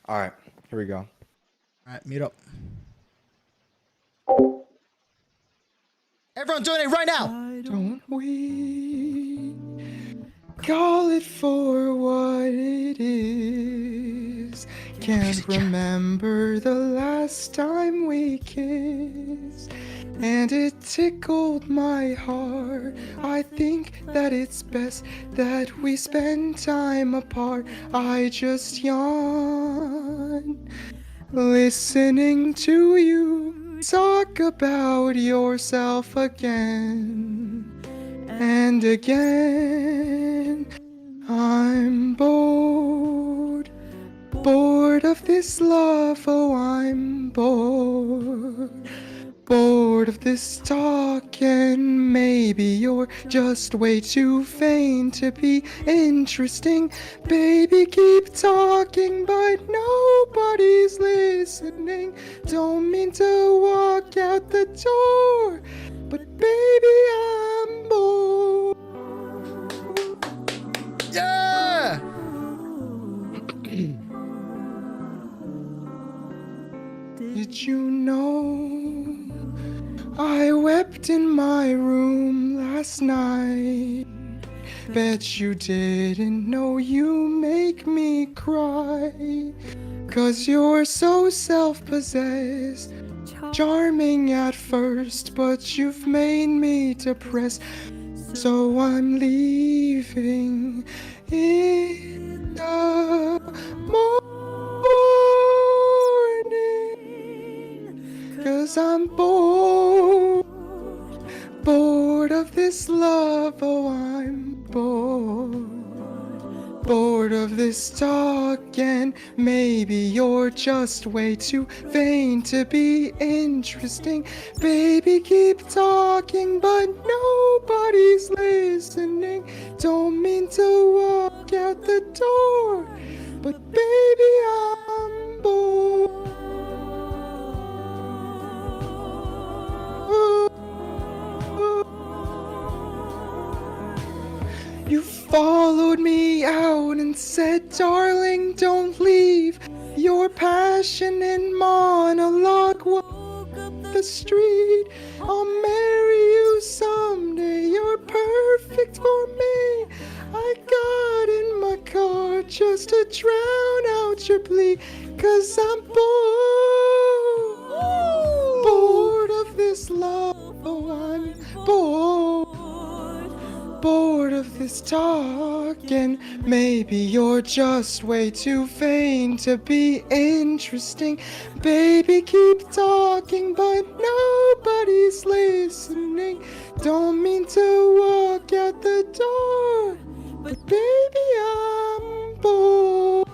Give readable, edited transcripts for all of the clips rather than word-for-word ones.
All right, here we go. All right, mute up. Everyone donate right now. Don't we call it for what it is? Can't remember the last time we kissed, and it tickled my heart. I think that it's best that we spend time apart. I just yawn, listening to you talk about yourself again and again. I'm bored, bored of this love. Oh, I'm bored, bored of this talk, and maybe you're just way too vain to be interesting. Baby, keep talking, but nobody's listening. Don't mean to walk out the door, but baby, I'm bored. Yeah. Did you know I wept in my room last night? Bet you didn't know you make me cry, 'cause you're so self-possessed, charming at first, but you've made me depressed. So I'm leaving in the morning, 'cause I'm bored, bored of this love. Oh, I'm bored, bored of this talk, and maybe you're just way too vain to be interesting. Baby, keep talking, but nobody's listening. Don't mean to walk out the door, but baby, I'm bored. You followed me out and said, darling, don't leave. Your passionate monologue walk up the street. I'll marry you someday. You're perfect for me. I got in my car just to drown out your plea, 'cause I'm bored, bored of this love. Oh, I'm bored, bored of this talk, and maybe you're just way too vain to be interesting. Baby, keep talking, but nobody's listening. Don't mean to walk out the door, but baby, I'm bored.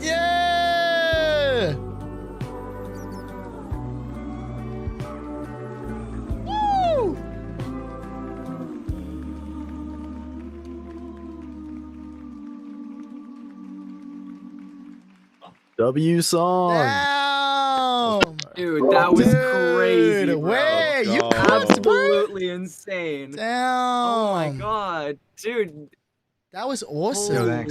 Yeah. Woo. W song. Damn. Dude, that was crazy, bro. Wait, you Oh, cooked, bro? Absolutely insane. Damn. Oh my god, dude. That was awesome. Yo, thanks. Holy